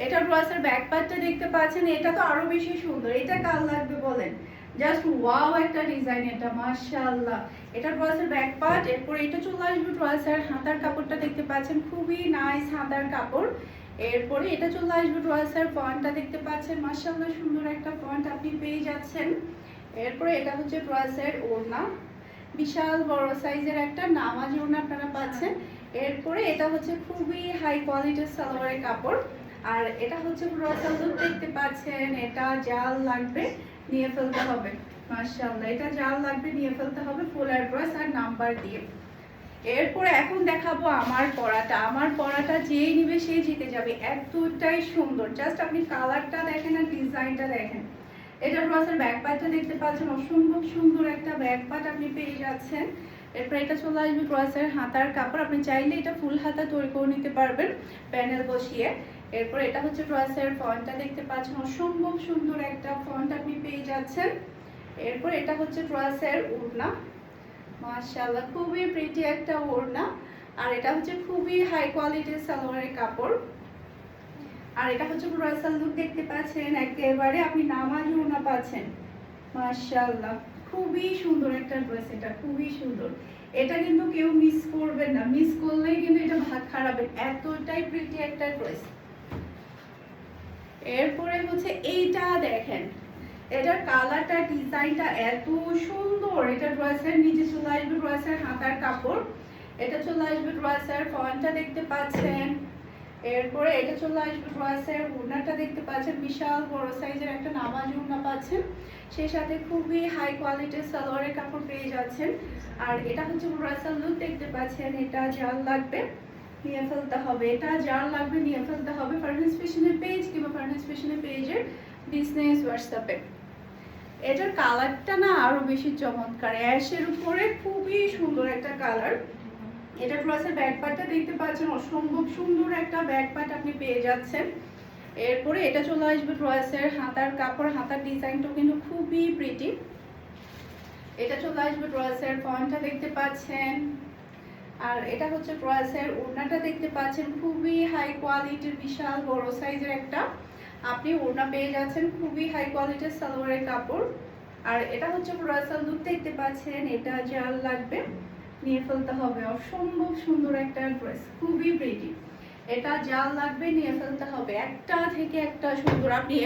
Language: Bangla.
এটা ড্রেসের ব্যাক পার্টটা দেখতে পাচ্ছেন, এটা তো আরো বেশি সুন্দর। এটা কার লাগবে বলেন, জাস্ট ওয়াও একটা ডিজাইন, এটা মাশাআল্লাহ। এটা ড্রেসের ব্যাক পার্ট। এরপর এটা চলে আসবে ড্রেসের হাতার কাপড়টা দেখতে পাচ্ছেন, খুবই নাইস হাতার কাপড়। এরপরে এটা চলে আসবে ড্রেসের ফন্টটা দেখতে পাচ্ছেন, মাশাআল্লাহ সুন্দর একটা ফন্ট আপনি পেয়ে যাচ্ছেন। এরপরে এটা হচ্ছে ড্রেসের ওড়না, বিশাল বড় সাইজের একটা নামাজি ওড়না আপনারা পাচ্ছেন। এরপরে এটা হচ্ছে খুবই হাই কোয়ালিটির সালোয়ারের কাপড়। আর এটা হচ্ছে ড্রেসের লুক দেখতে পাচ্ছেন, এটা জাল লাগবে নিয়ে ফেলতে হবে। মাশাআল্লাহ, এটা জাল লাগবে নিয়ে ফেলতে হবে ফুল অ্যাড্রেস আর নাম্বার দিয়ে। এরপরে এখন দেখাবো আমার পরাটা। আমার পরাটা যেই নিবে সেই জিতে যাবে, এতটাই সুন্দর। জাস্ট আপনি কালারটা দেখেন আর ডিজাইনটা দেখেন। এটা ড্রেসের ব্যাক পার্টটা দেখতে পাচ্ছেন, অসম্ভব সুন্দর একটা ব্যাক পার্ট আপনি পেয়ে যাচ্ছেন। এরপর এটা চলে আসবে ড্রেসের হাতার কাপড়, আপনি চাইলে এটা ফুল হাতা তৈরি করে নিতে পারবেন প্যানেল বসিয়ে। এরপর এটা হচ্ছে ড্রেসের ফন্টটা দেখতে পাচ্ছেন, অসম্ভব সুন্দর একটা ফন্ট আপনি পেয়ে যাচ্ছেন। এরপর এটা হচ্ছে ড্রেসের ওড়না, মাশাআল্লাহ খুবই প্রিটি একটা ওড়না। আর এটা হচ্ছে খুবই হাই কোয়ালিটির সালোয়ারের কাপড়। আর এটা হচ্ছে ড্রেসের লুক দেখতে পাচ্ছেন, একেবারে আপনি নামাজি ওড়না পাচ্ছেন, মাশাআল্লাহ খুবই সুন্দর একটা ড্রেস। এটা খুবই সুন্দর, এটা কিন্তু কেউ মিস করবেন না, মিস করলেই কিন্তু এটা ভাগ খারাপের, এতটাই প্রিটি একটা ড্রেস। এরপরে হচ্ছে এইটা দেখেন, এটার কালারটা ডিজাইনটা এত সুন্দর। এটা ড্রেসের নিচে চলে আসবে ড্রেসের হাতার কাপড়, এটা চলে আসবে ড্রেসের ফন্টটা দেখতে পাচ্ছেন। এরপরে এটা চলে আসবে ড্রেসের ওড়নাটা দেখতে পাচ্ছেন, বিশাল বড় সাইজের একটা নামাজি ওড়না পাচ্ছেন, সেই সাথে খুবই হাই কোয়ালিটির সালোয়ারের কাপড় পেয়ে যাচ্ছেন। আর এটা হচ্ছে ড্রেসের লুক দেখতে পাচ্ছেন, এটা জাল লাগবে নিয়ে ফেলতে হবে, এটা জাল লাগবে নিয়ে ফেলতে হবে ফারহানাস ফ্যাশনের পেজ কিংবা ফারহানাস ফ্যাশনের পেজের বিজনেস হোয়াটসঅ্যাপে। এটার কালারটা না আরো বেশি চমৎকার, অ্যাশের উপরে খুবই সুন্দর একটা কালার। এটা ড্রেসের ব্যাক পার্টটা দেখতে পাচ্ছেন, অসম্ভব সুন্দর একটা ব্যাক পার্ট আপনি পেয়ে যাচ্ছেন। এরপরে এটা চলে আসবে ড্রেসের হাতার কাপড়, হাতার ডিজাইনটাও কিন্তু খুবই প্রিটি। এটা চলে আসবে ড্রেসের ফন্টটা দেখতে পাচ্ছেন। আর এটা হচ্ছে ড্রেসের ওড়নাটা দেখতে পাচ্ছেন, খুবই হাই কোয়ালিটির বিশাল বড় সাইজের একটা আপনি ওড়না পেয়ে যাচ্ছেন, খুবই হাই কোয়ালিটির সালোয়ারের কাপড়। আর এটা হচ্ছে ড্রেসের লুক দেখতে পাচ্ছেন, এটা জাল লাগবে নিয়ে ফেলতে হবে, অসম্ভব সুন্দর একটা ড্রেস, খুবই প্রিটি। এটা জাল লাগবে নিয়ে ফেলতে হবে, একটা থেকে একটা সুন্দর। আপনি